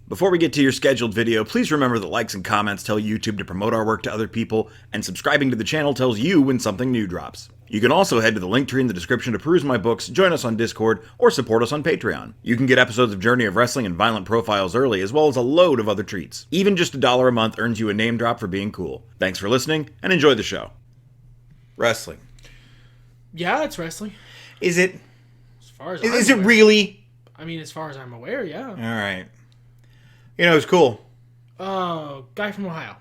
Before we get to your scheduled video, please remember that likes and comments tell YouTube to promote our work to other people, and subscribing to the channel tells you when something new drops. You can also head to the link tree in the description to peruse my books, join us on Discord, or support us on Patreon. You can get episodes of Journey of Wrestling and Violent Profiles early, as well as a load of other treats. Even just $1 a month earns you a name drop for being cool. Thanks for listening, and enjoy the show. Wrestling. Yeah, it's wrestling. Is it? As far as Is it really? I mean, as far as I'm aware, yeah. All right. You know, it's cool. Guy from Ohio.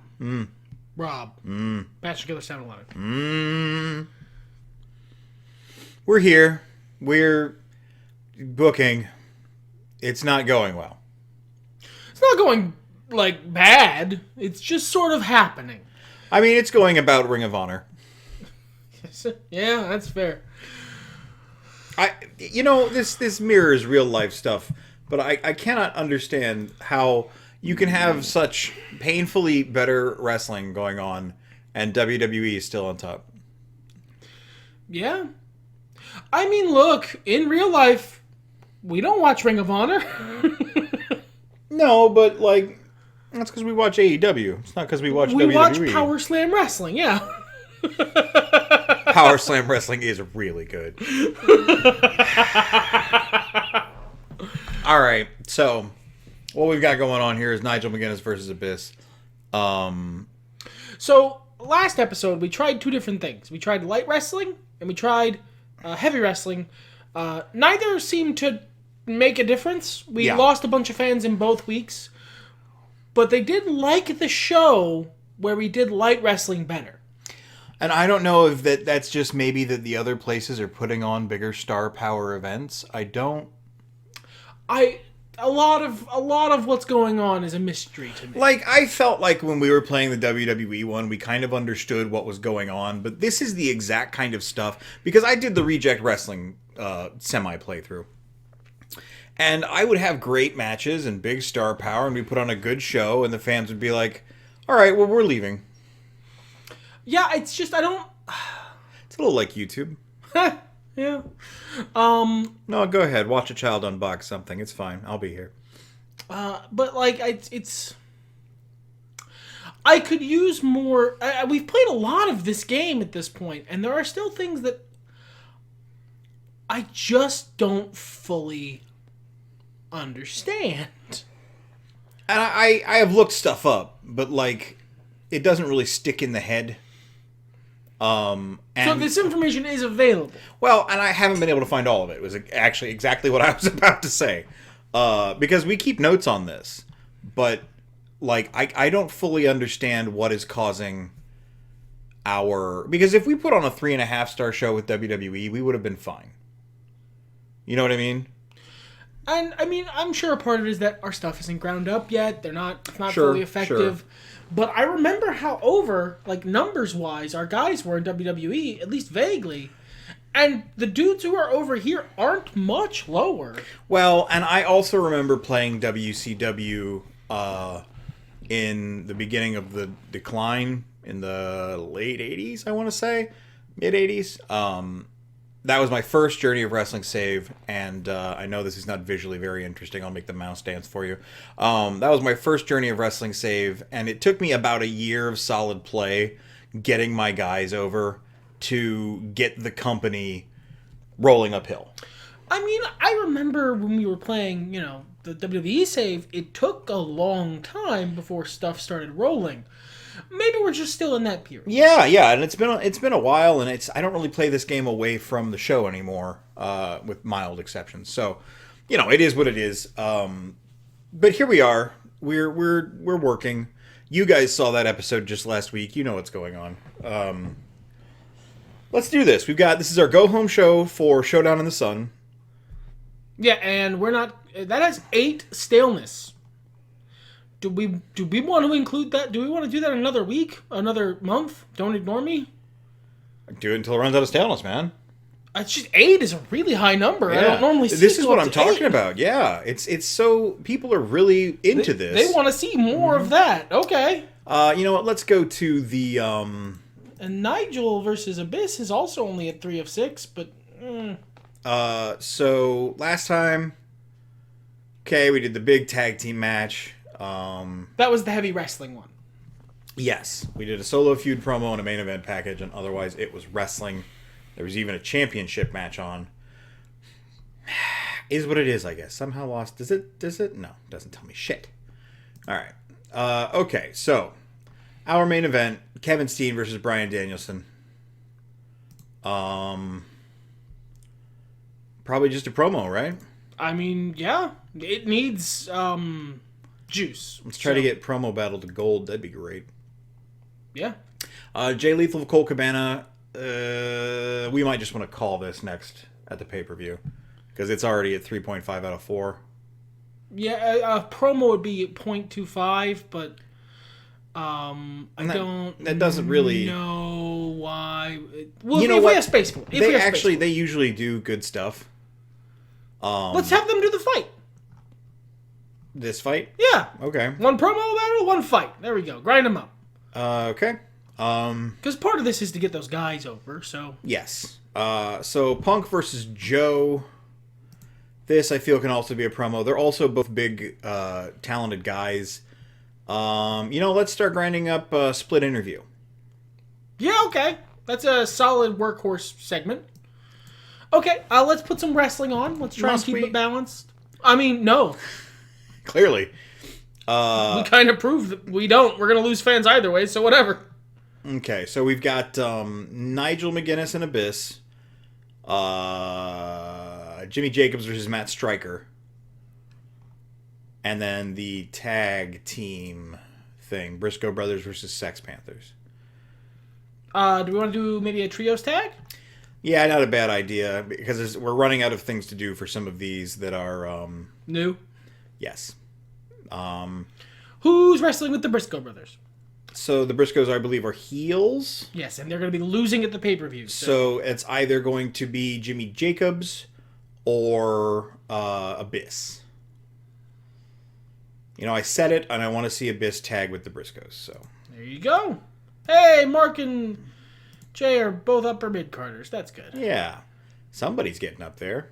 Rob. Match Together 7-Eleven. We're here. We're booking. It's not going well. It's not going, like, bad. It's just sort of happening. I mean, it's going about Ring of Honor. Yeah, that's fair. This mirrors real life stuff, but I cannot understand how you can have such painfully better wrestling going on and WWE is still on top. Yeah. I mean, look, in real life, we don't watch Ring of Honor. No, but, like, that's because we watch AEW. It's not because we watch WWE. We watch Power Slam Wrestling, yeah. Power Slam Wrestling is really good. All right, so what we've got going on here is Nigel McGuinness versus Abyss. So, last episode, we tried two different things. We tried light wrestling, and we tried heavy wrestling. Neither seemed to make a difference. We lost a bunch of fans in both weeks. But they did like the show where we did light wrestling better. And I don't know if that's just maybe that the other places are putting on bigger star power events. A lot of what's going on is a mystery to me. Like, I felt like when we were playing the WWE one, we kind of understood what was going on, but this is the exact kind of stuff, because I did the Reject Wrestling semi-playthrough. And I would have great matches and big star power, and we put on a good show, and the fans would be like, all right, well, we're leaving. Yeah, it's just, I don't... It's a little like YouTube. Yeah. No, go ahead. Watch a child unbox something. It's fine. I'll be here. But, like, it's... I could use more... we've played a lot of this game at this point, and there are still things that I just don't fully understand. And I have looked stuff up, but, like, it doesn't really stick in the head. So this information is available. Well, and I haven't been able to find all of it. It was actually exactly what I was about to say. Because we keep notes on this. But, like, I don't fully understand what is causing our... Because if we put on a 3.5-star show with WWE, we would have been fine. You know what I mean? And, I mean, I'm sure a part of it is that our stuff isn't ground up yet. It's not Sure, fully effective. Sure. But I remember how numbers-wise, our guys were in WWE, at least vaguely. And the dudes who are over here aren't much lower. Well, and I also remember playing WCW in the beginning of the decline in the late 80s, I want to say. Mid-80s. That was my first Journey of Wrestling save, and I know this is not visually very interesting. I'll make the mouse dance for you. That was my first Journey of Wrestling save, and it took me about a year of solid play getting my guys over to get the company rolling uphill. I mean, I remember when we were playing, the WWE save, it took a long time before stuff started rolling. Maybe we're just still in that period. Yeah, and it's been a while, and I don't really play this game away from the show anymore, with mild exceptions. So, it is what it is. But here we are. We're working. You guys saw that episode just last week. You know what's going on. Let's do this. This is our go home show for Showdown in the Sun. Yeah, and that has 8 staleness. Do we want to include that? Do we want to do that another week? Another month? Don't ignore me? Do it until it runs out of staleness, man. It's just 8 is a really high number. Yeah. I don't normally see this is what I'm 8. talking about. Yeah. It's so people are really into this. They want to see more of that. Okay. You know what? Let's go to the And Nigel versus Abyss is also only at 3 of 6, but so last time Okay, we did the big tag team match. That was the heavy wrestling one. Yes, we did a solo feud promo and a main event package, and otherwise it was wrestling. There was even a championship match on. Is what it is, I guess. Somehow lost. Does it? No, doesn't tell me shit. All right. Okay, so our main event: Kevin Steen versus Bryan Danielson. Probably just a promo, right? I mean, yeah, it needs juice. Let's try to get promo battle to gold. That'd be great. Yeah. Jay Lethal, Colt Cabana. We might just want to call this next at the pay-per-view because it's already at 3.5 out of 4. Yeah, a promo would be 0.25, but that doesn't really know why. Well, you know if what? We have space for it. They usually do good stuff. Let's have them do the fight. This fight? Yeah. Okay. One promo battle, one fight. There we go. Grind them up. Okay. Because part of this is to get those guys over, so... Yes. So Punk versus Joe. This, I feel, can also be a promo. They're also both big, talented guys. Let's start grinding up a split interview. Yeah, okay. That's a solid workhorse segment. Okay, let's put some wrestling on. Let's try and keep it balanced. I mean, no. Clearly. We kind of proved that we don't. We're going to lose fans either way, so whatever. Okay, so we've got Nigel McGuinness and Abyss. Jimmy Jacobs versus Matt Striker. And then the tag team thing. Briscoe Brothers versus Sex Panthers. Do we want to do maybe a trios tag? Yeah, not a bad idea. Because we're running out of things to do for some of these that are... new? Yes. Who's wrestling with the Briscoe Brothers? So the Briscoes, I believe, are heels. Yes, and they're going to be losing at the pay-per-view. So it's either going to be Jimmy Jacobs or Abyss. I said it, and I want to see Abyss tag with the Briscoes. So there you go. Hey, Mark and Jay are both upper mid-carders. That's good. Yeah. Somebody's getting up there.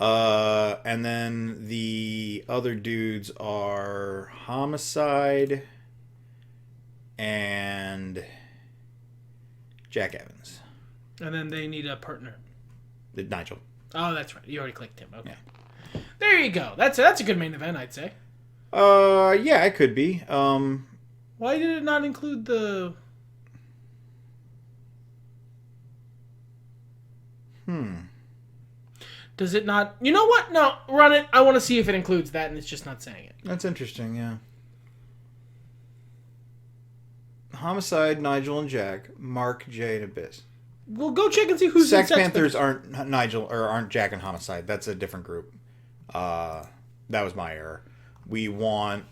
And then the other dudes are Homicide and Jack Evans. And then they need a partner. Nigel. Oh, that's right. You already clicked him. Okay. Yeah. There you go. That's a good main event, I'd say. Yeah, it could be. Why did it not include the... Does it not... You know what? No, run it. I want to see if it includes that, and it's just not saying it. That's interesting, yeah. Homicide, Nigel and Jack, Mark, Jay, and Abyss. We'll go check and see who's Sex Panthers aren't Nigel or aren't Jack and Homicide. That's a different group. That was my error. We want...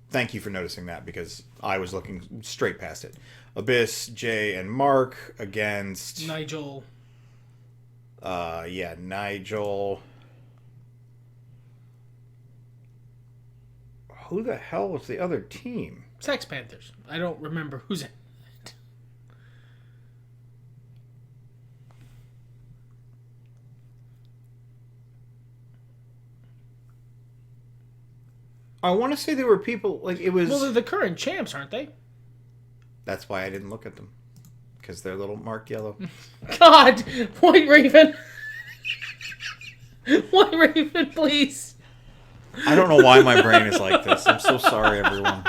Thank you for noticing that because I was looking straight past it. Abyss, Jay, and Mark against... Nigel. Nigel. Who the hell was the other team? Sex Panthers. I don't remember who's in it. I want to say there were people like it was. Well, they're the current champs, aren't they? That's why I didn't look at them because they're little marked yellow. God, White Raven. White Raven, please. I don't know why my brain is like this. I'm so sorry, everyone.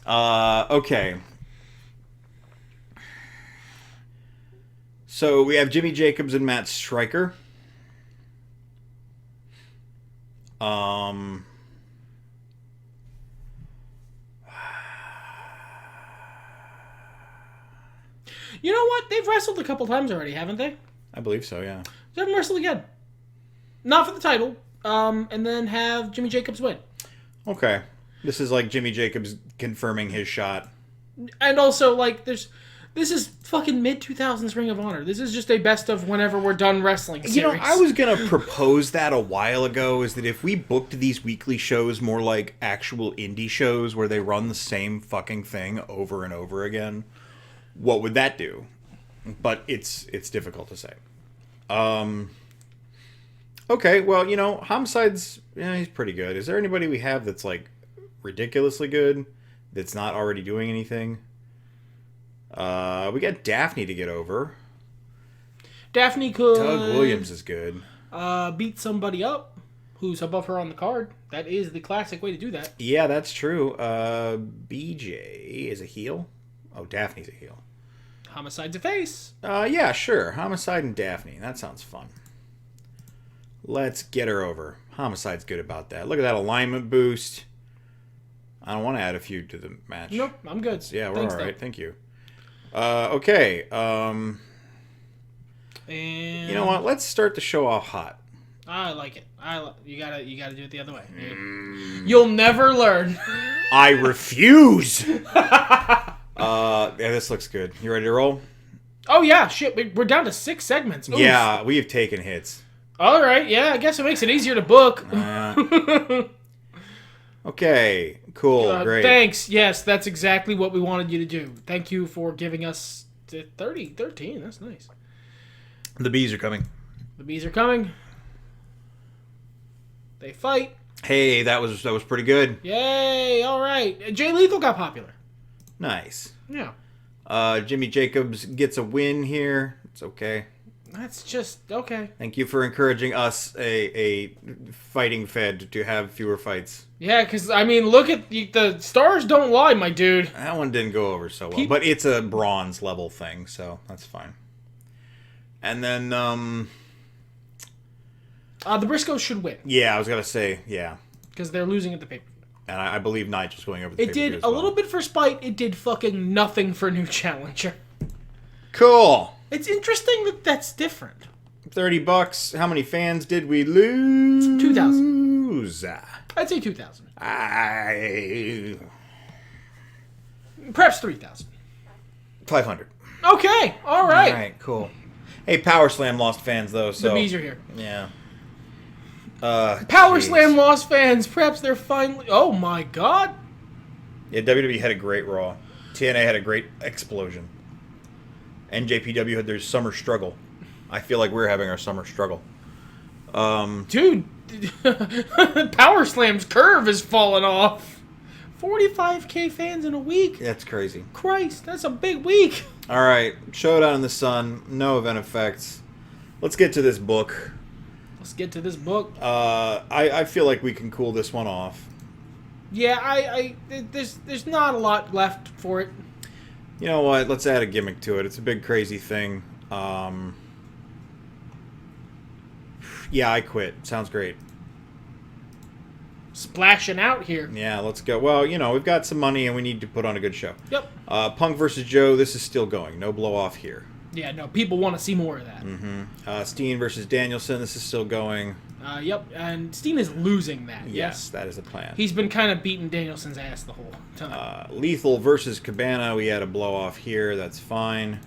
Okay. So we have Jimmy Jacobs and Matt Striker. You know what? They've wrestled a couple times already, haven't they? I believe so, yeah. Have them wrestle again. Not for the title. And then have Jimmy Jacobs win. Okay. This is like Jimmy Jacobs confirming his shot. And also, like, this is fucking mid-2000s Ring of Honor. This is just a best of whenever we're done wrestling series. I was going to propose that a while ago, is that if we booked these weekly shows more like actual indie shows where they run the same fucking thing over and over again, what would that do? But it's difficult to say. Okay, well, Homicide's, he's pretty good. Is there anybody we have that's, like, ridiculously good that's not already doing anything? We got Daffney to get over. Daffney could... Doug Williams is good. Beat somebody up who's above her on the card. That is the classic way to do that. Yeah, that's true. BJ is a heel. Oh, Daffney's a heel. Homicide's a face. Yeah, sure. Homicide and Daffney. That sounds fun. Let's get her over. Homicide's good about that. Look at that alignment boost. I don't want to add a feud to the match. Nope, I'm good. Yeah, we're all right. Thank you. Okay. And you know what? Let's start the show off hot. I like it. You gotta do it the other way. You'll never learn. I refuse. Yeah, this looks good. You ready to roll? Oh yeah, shit. We're down to 6 segments. Oof. Yeah, we have taken hits. All right. Yeah, I guess it makes it easier to book. Okay. Cool. Great. Thanks. Yes, that's exactly what we wanted you to do. Thank you for giving us 13. That's nice. The bees are coming. The bees are coming. They fight. Hey, that was pretty good. Yay! All right. Jay Lethal got popular. Nice. Yeah. Jimmy Jacobs gets a win here. It's okay. That's just okay. Thank you for encouraging us, a fighting fed, to have fewer fights. Yeah, because, I mean, look at the stars don't lie, my dude. That one didn't go over so well. But it's a bronze level thing, so that's fine. And then, the Briscoes should win. Yeah, I was going to say, yeah. Because they're losing at the pay-per-view. And I believe Nigel's going over the pay-per-view. It did a little bit for spite. It did fucking nothing for new challenger. Cool. It's interesting that that's different. $30. How many fans did we lose? 2,000. I'd say 2,000. Perhaps 3,000. 500. Okay. All right. All right. Cool. Hey, Power Slam lost fans though. So the bees are here. Yeah. Power Slam lost fans. Perhaps they're finally. Oh my God. Yeah, WWE had a great Raw. TNA had a great explosion. NJPW had their summer struggle. I feel like we're having our summer struggle. Dude, Power Slam's curve has fallen off. 45K fans in a week. That's crazy. Christ, that's a big week. All right, Showdown in the Sun. No event effects. Let's get to this book. Let's get to this book. I feel like we can cool this one off. Yeah, there's not a lot left for it. You know what? Let's add a gimmick to it. It's a big, crazy thing. Yeah, I quit. Sounds great. Splashing out here. Yeah, let's go. Well, we've got some money and we need to put on a good show. Yep. Punk versus Joe, this is still going. No blow off here. Yeah, no, people want to see more of that. Mm-hmm. Steen versus Danielson, this is still going. Yep, and Steen is losing that. Yes, that is the plan. He's been kind of beating Danielson's ass the whole time. Lethal versus Cabana, we had a blow off here. That's fine.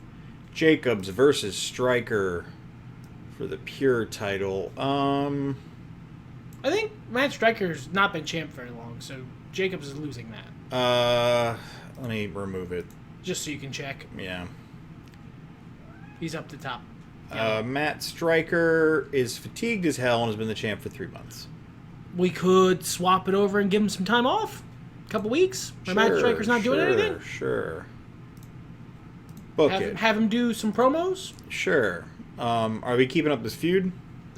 Jacobs versus Stryker for the pure title. I think Matt Stryker's not been champ very long, so Jacobs is losing that. Let me remove it. Just so you can check. Yeah. He's up the top. Matt Stryker is fatigued as hell and has been the champ for 3 months. We could swap it over and give him some time off. A couple weeks. Where Matt Stryker's not doing anything. Sure. Book it. Have him do some promos. Sure. Are we keeping up this feud?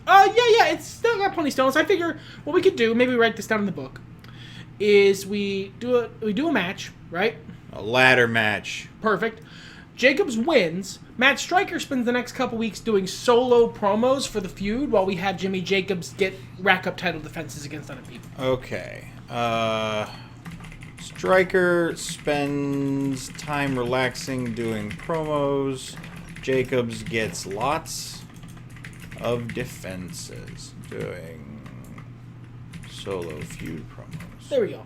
Yeah. It's still got plenty of stones. I figure what we could do, maybe write this down in the book, is we do a match, right? A ladder match. Perfect. Jacobs wins. Matt Stryker spends the next couple weeks doing solo promos for the feud while we have Jimmy Jacobs rack up title defenses against other people. Okay. Stryker spends time relaxing doing promos. Jacobs gets lots of defenses doing solo feud promos. There we go.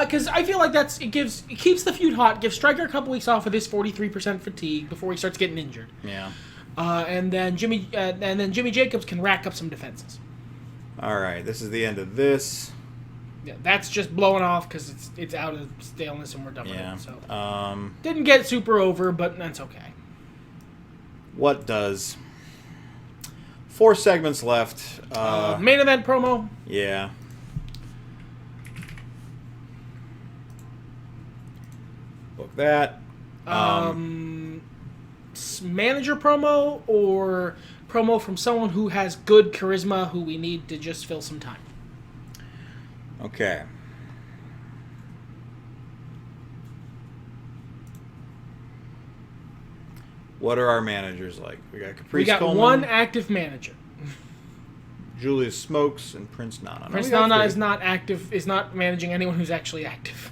Because I feel like it keeps the feud hot, gives Stryker a couple weeks off of this 43% fatigue before he starts getting injured. Yeah. And then Jimmy Jacobs can rack up some defenses. All right, this is the end of this. Yeah, that's just blowing off because it's out of staleness and we're done with it. So didn't get super over, but that's okay. What does 4 segments left. Main event promo. Yeah. Book that. Manager promo or promo from someone who has good charisma who we need to just fill some time. Okay. What are our managers like? We got Caprice Coleman, one active manager. Julius Smokes, and Prince Nana. Prince Nana is not active. Is not managing anyone who's actually active.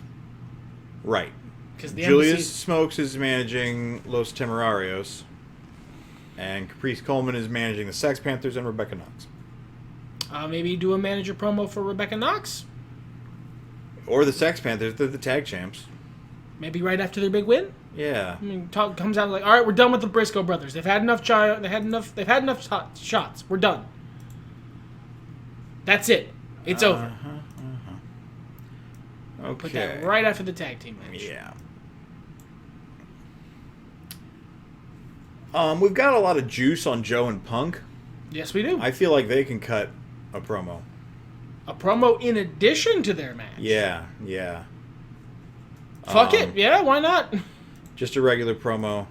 Right. Because Julius Smokes is managing Los Temerarios, and Caprice Coleman is managing the Sex Panthers and Rebecca Knox. Maybe do a manager promo for Rebecca Knox. Or the Sex Panthers. They're the tag champs. Maybe right after their big win. Yeah. I mean, comes out like, all right, we're done with the Briscoe brothers. They've had enough. They've had enough shots. We're done. That's it. It's over. Okay. Put that right after the tag team match. Yeah. We've got a lot of juice on Joe and Punk. Yes, we do. I feel like they can cut a promo. A promo in addition to their match. Yeah, yeah. Fuck it. Yeah, why not? Just a regular promo.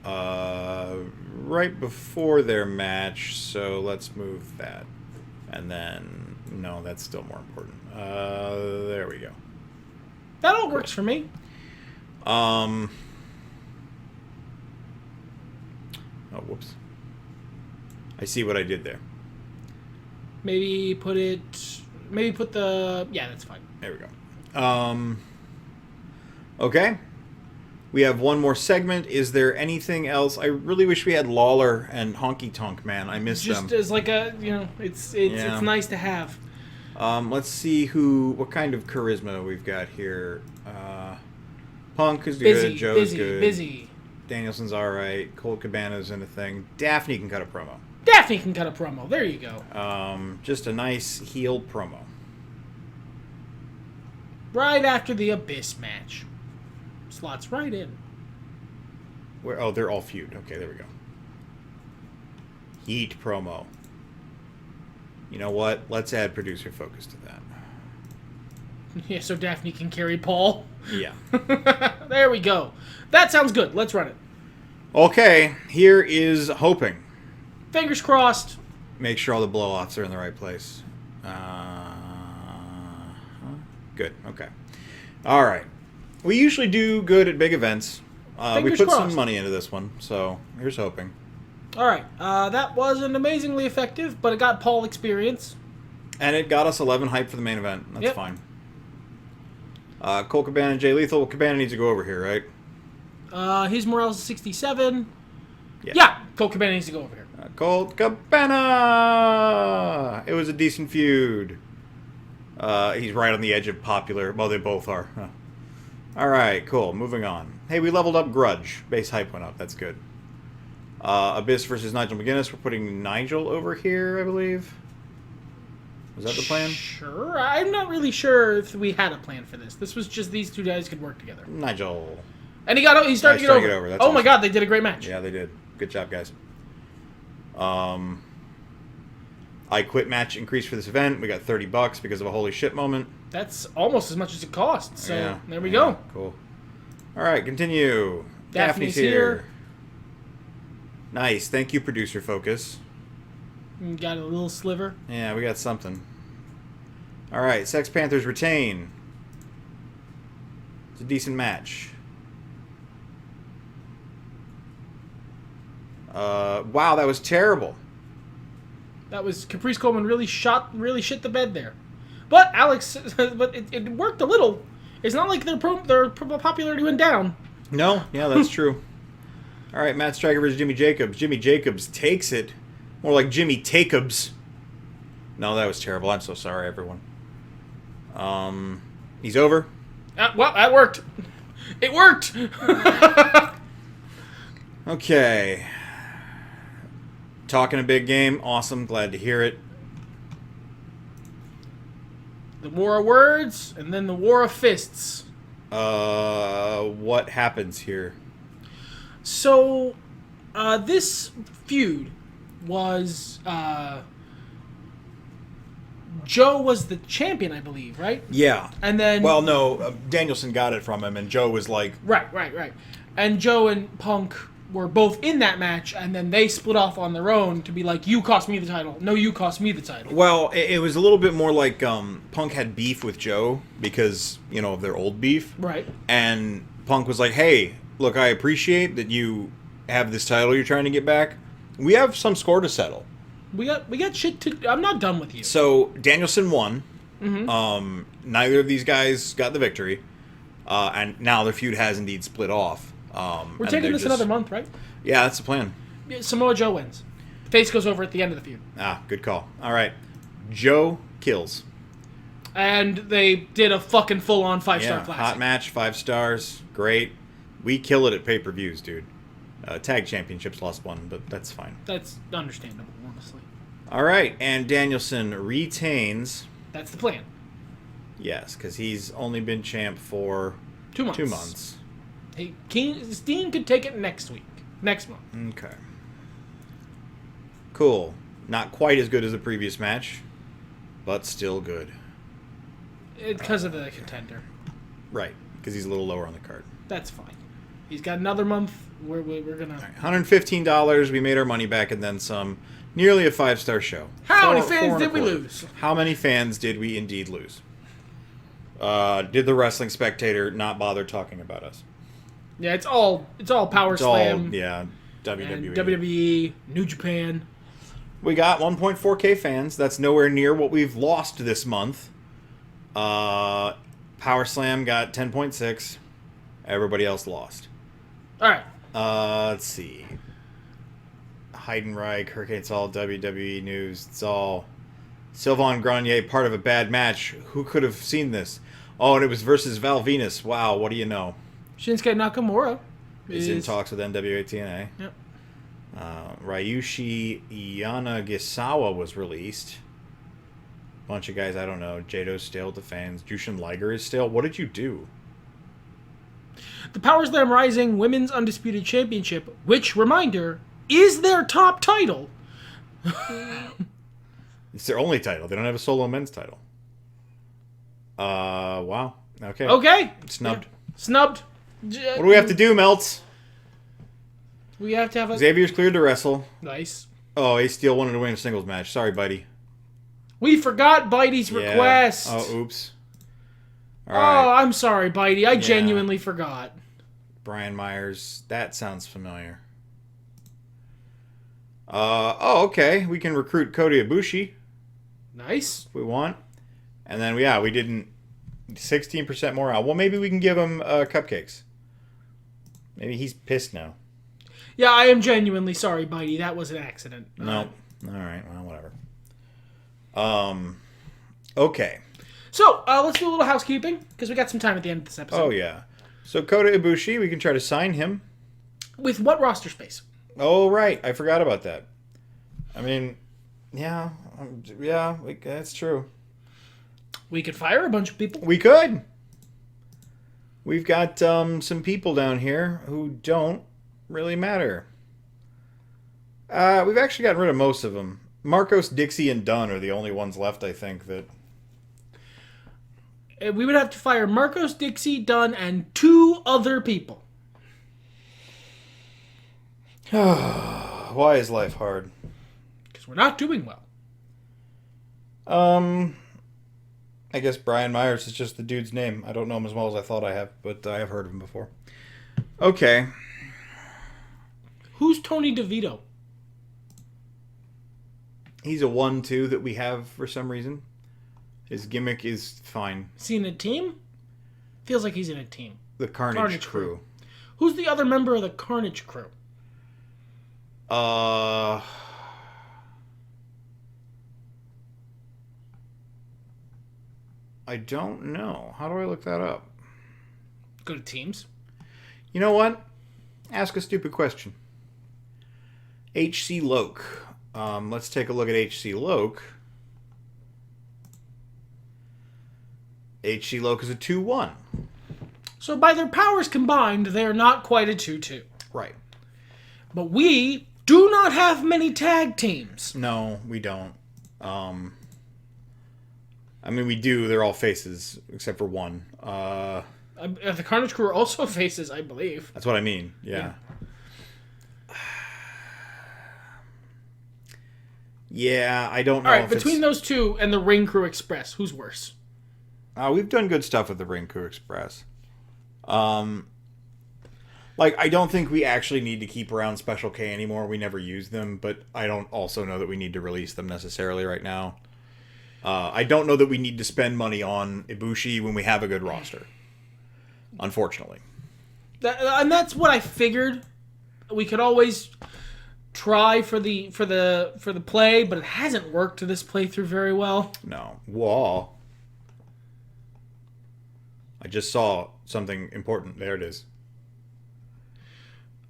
Right before their match, so let's move that. And then, no, that's still more important. There we go. That all works for me. Oh, whoops. I see what I did there. Maybe put the... Yeah, that's fine. There we go. Okay. We have one more segment. Is there anything else? I really wish we had Lawler and Honky Tonk Man. I miss them. Just as like a, it's nice to have. Let's see what kind of charisma we've got here. Punk is good. Joe's good. Busy. Danielson's all right. Colt Cabana's in a thing. Daffney can cut a promo. Daffney can cut a promo. There you go. Just a nice heel promo. Right after the Abyss match. Slots right in. Where? Oh, they're all feud. Okay, there we go. Heat promo. You know what? Let's add producer focus to that. Yeah, so Daffney can carry Paul. Yeah. There we go. That sounds good. Let's run it. Okay, here is hoping. Fingers crossed. Make sure all the blow-offs are in the right place. Good. Okay. All right. We usually do good at big events. We put some money into this one, so here's hoping. All right. That wasn't amazingly effective, but it got Paul experience. And it got us 11 hype for the main event. That's fine. Colt Cabana and Jay Lethal. Cabana needs to go over here, right? His morale's 67. Yeah, Colt Cabana needs to go over here. Colt Cabana! It was a decent feud. He's right on the edge of popular. Well, they both are. Huh. All right, cool. Moving on. Hey, we leveled up Grudge. Base hype went up. That's good. Abyss versus Nigel McGuinness. We're putting Nigel over here, I believe. Was that the plan? Sure. I'm not really sure if we had a plan for this. This was just these two guys could work together. Nigel. And he started to get over. That's oh my god, they did a great match. Yeah, they did. Good job, guys. I Quit match increased for this event. We got $30 because of a holy shit moment. That's almost as much as it costs. So yeah, there we go. Cool. All right, continue. Daphne's here. Nice. Thank you, producer focus. Got a little sliver. Yeah, we got something. All right, Sex Panthers retain. It's a decent match. Wow, that was terrible. That was Caprice Coleman really shit the bed there. But Alex, but it worked a little. It's not like their popularity went down. No, yeah, that's true. All right, Matt Striker versus Jimmy Jacobs. Jimmy Jacobs takes it. More like Jimmy Takebs. No, that was terrible. I'm so sorry, everyone. He's over. Well, that worked. It worked. Okay. Talking a big game. Awesome. Glad to hear it. The war of words, and then the war of fists. What happens here? So, This feud was Joe was the champion, I believe, right? Yeah. And then Well, no, Danielson got it from him, and Joe was like, right. And Joe and Punk were both in that match, and then they split off on their own to be like, you cost me the title. No, you cost me the title. well, it was a little bit more like Punk had beef with Joe because, of their old beef. Right. And Punk was like, hey, look, I appreciate that you have this title you're trying to get back. We have some score to settle. We got shit to... I'm not done with you. So, Danielson won. Mm-hmm. Neither of these guys got the victory. And now their feud has indeed split off. We're taking this another month, right? Yeah, that's the plan. Samoa Joe wins. Face goes over at the end of the feud. Ah, good call. All right. Joe kills. And they did a fucking full-on 5-star classic. Hot match, 5 stars. Great. We kill it at pay-per-views, dude. Tag championships lost one, but that's fine. That's understandable, honestly. All right, and Danielson retains. That's the plan. Yes, because he's only been champ for 2 months. 2 months. Hey, Steen could take it next month. Okay. Cool. Not quite as good as the previous match, but still good. Because of the contender. Right, because he's a little lower on the card. That's fine. He's got another month where we're going to... $115. We made our money back and then some. Nearly a 5-star show. How many fans did we lose? How many fans did we indeed lose? Did the Wrestling Spectator not bother talking about us? Yeah, it's all Power Slam. Yeah, WWE. And WWE, New Japan. We got 1.4K fans. That's nowhere near what we've lost this month. Power Slam got 10.6. Everybody else lost. All right. Let's see. Heidenreich, Hurricane, it's all WWE news. It's all Sylvain Grenier, part of a bad match. Who could have seen this? Oh, and it was versus Val Venus. Wow, what do you know? Shinsuke Nakamura is in talks with NWA TNA. Yep. Ryushi Yanagisawa was released. Bunch of guys I don't know. Jado's stale with the fans. Jushin Liger is stale. What did you do? The Power Slam Rising Women's Undisputed Championship, which, reminder, is their top title. It's their only title. They don't have a solo men's title. Wow. Okay. Okay. Snubbed. Yeah. Snubbed. What do we have to do, Melts? We have to have a... Xavier's cleared to wrestle. Nice. Oh, Ace Steel wanted to win a singles match. Sorry, buddy. We forgot Bitey's request. Oh, oops. All right. I'm sorry, Bitey. I genuinely forgot. Brian Myers. That sounds familiar. Okay. We can recruit Kota Ibushi. Nice. If we want. And then, we didn't... 16% more out. Well, maybe we can give him cupcakes. Maybe he's pissed now. Yeah, I am genuinely sorry, Bitey. That was an accident. No. All right. Well, whatever. Okay. So, let's do a little housekeeping, because we got some time at the end of this episode. Oh, yeah. So, Kota Ibushi, we can try to sign him. With what roster space? Oh, right. I forgot about that. I mean, that's true. We could fire a bunch of people. We could. We've got some people down here who don't really matter. We've actually gotten rid of most of them. Marcos, Dixie, and Dunn are the only ones left, I think, that... We would have to fire Marcos, Dixie, Dunn, and 2 other people. Why is life hard? Because we're not doing well. I guess Brian Myers is just the dude's name. I don't know him as well as I thought I have, but I have heard of him before. Okay. Who's Tony DeVito? He's a 1-2 that we have for some reason. His gimmick is fine. Is he in a team? Feels like he's in a team. The Carnage Crew. Who's the other member of the Carnage Crew? I don't know. How do I look that up? Go to teams. You know what? Ask a stupid question. H.C. Loke. Let's take a look at H.C. Loke. H.C. Loke is a 2-1. So by their powers combined, they are not quite a 2-2. Right. But we do not have many tag teams. No, we don't. I mean, we do. They're all faces, except for one. The Carnage Crew are also faces, I believe. That's what I mean. Yeah. Yeah, I don't know. All right, between those two and the Ring Crew Express, who's worse? We've done good stuff with the Ring Crew Express. Like, I don't think we actually need to keep around Special K anymore. We never use them, but I don't also know that we need to release them necessarily right now. I don't know that we need to spend money on Ibushi when we have a good roster. Unfortunately. And that's what I figured. We could always try for the play, but it hasn't worked to this playthrough very well. No. Whoa. I just saw something important. There it is.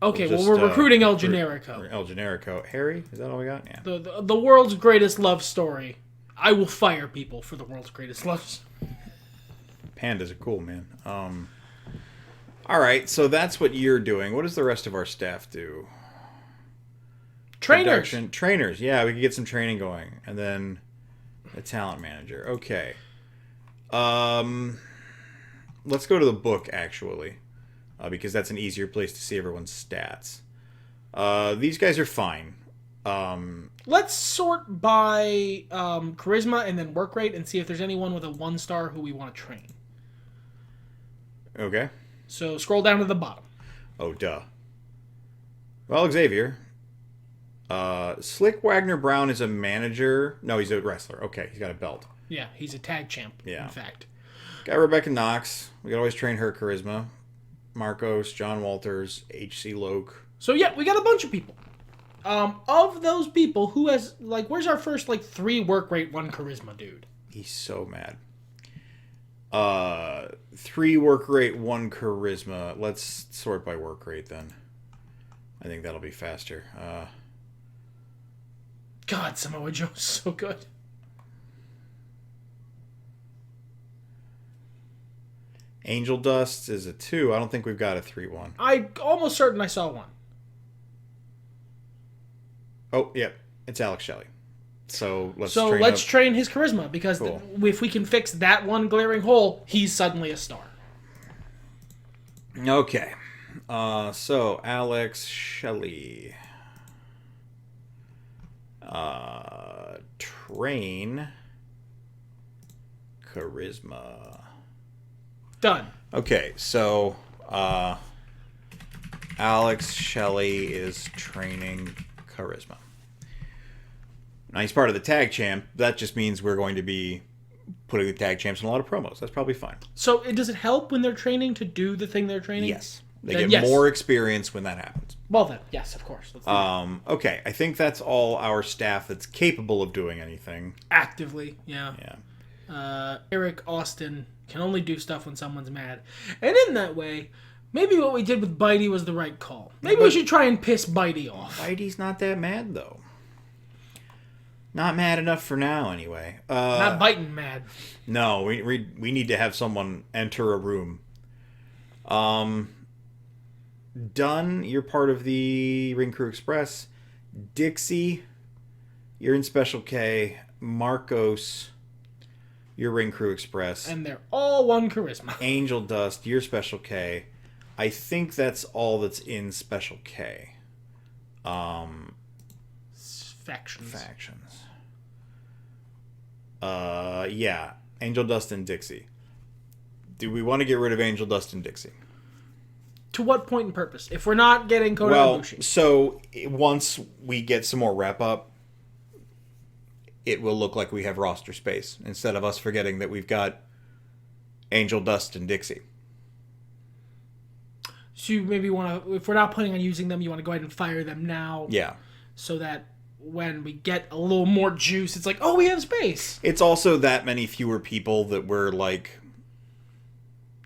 Okay, we're recruiting El Generico. El Generico. Harry? Is that all we got? Yeah. The world's greatest love story. I will fire people for the world's greatest love story. Pandas are cool, man. All right, so that's what you're doing. What does the rest of our staff do? Trainers. Trainers, yeah, we could get some training going. And then a talent manager. Okay. Let's go to the book, actually. Because that's an easier place to see everyone's stats. These guys are fine. Let's sort by charisma and then work rate and see if there's anyone with a 1-star who we want to train. Okay. So scroll down to the bottom. Oh, duh. Well, Xavier. Slick Wagner Brown is a manager. No, he's a wrestler. Okay, he's got a belt. Yeah, he's a tag champ, in fact. Got Rebecca Knox. We can always train her charisma. Marcos, John Walters, H.C. Loke. So, yeah, we got a bunch of people. Of those people, who has, where's our first, 3 work rate, 1 charisma dude? He's so mad. 3 work rate, 1 charisma. Let's sort by work rate, then. I think that'll be faster. God, Samoa Joe's so good. Angel Dust is a 2. I don't think we've got a 3-1. I'm almost certain I saw 1. Oh, yep. It's Alex Shelley. So let's train his charisma, because if we can fix that one glaring hole, he's suddenly a star. Okay. So Alex Shelley. Train charisma. Done. Okay, so Alex Shelley is training charisma. Now he's part of the tag champ. That just means we're going to be putting the tag champs in a lot of promos. That's probably fine. So does it help when they're training to do the thing they're training? Yes. They get more experience when that happens. Well then, yes, of course. Okay, I think that's all our staff that's capable of doing anything. Actively, yeah. Eric Austin can only do stuff when someone's mad. And in that way, maybe what we did with Bitey was the right call. Maybe we should try and piss Bitey off. Bitey's not that mad, though. Not mad enough for now, anyway. Not biting mad. No, we need to have someone enter a room. Dunn, you're part of the Ring Crew Express. Dixie, you're in Special K. Marcos, you're Ring Crew Express. And they're all 1 charisma. Angel Dust, you're Special K. I think that's all that's in Special K. Factions. Yeah. Angel Dust and Dixie. Do we want to get rid of Angel Dust and Dixie? To what point and purpose? If we're not getting Kota Ibushi. So once we get some more wrap up, it will look like we have roster space instead of us forgetting that we've got Angel Dust and Dixie. So you maybe want to, if we're not planning on using them, you want to go ahead and fire them now. Yeah. So that when we get a little more juice, it's like, oh, we have space. It's also that many fewer people that we're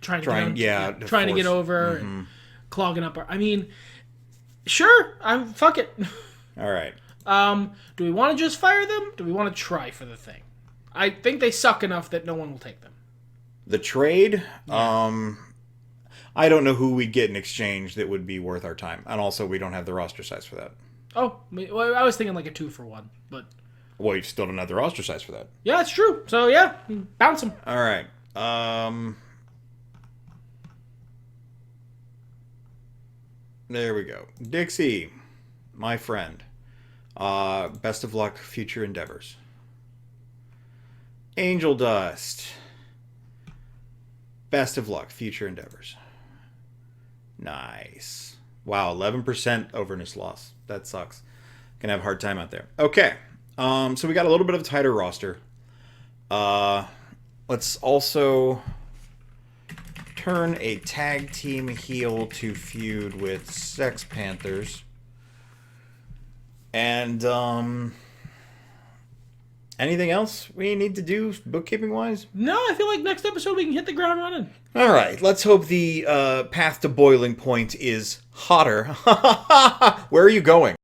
trying to get over and clogging up our. I mean, sure, fuck it. All right. Do we want to just fire them? Do we want to try for the thing? I think they suck enough that no one will take them. The trade. Yeah. I don't know who we'd get in exchange that would be worth our time. And also, we don't have the roster size for that. Oh, well, I was thinking like a 2-for-1, but... Well, you still don't have the roster size for that. Yeah, it's true. So, yeah, bounce them. All right. There we go. Dixie, my friend. Best of luck, future endeavors. Angel Dust. Best of luck, future endeavors. Nice. Wow, 11% overness loss. That sucks. Gonna have a hard time out there. Okay. So we got a little bit of a tighter roster. Let's also turn a tag team heel to feud with Sex Panthers. And anything else we need to do bookkeeping wise? No, I feel like next episode we can hit the ground running. All right, let's hope the path to boiling point is hotter. Where are you going?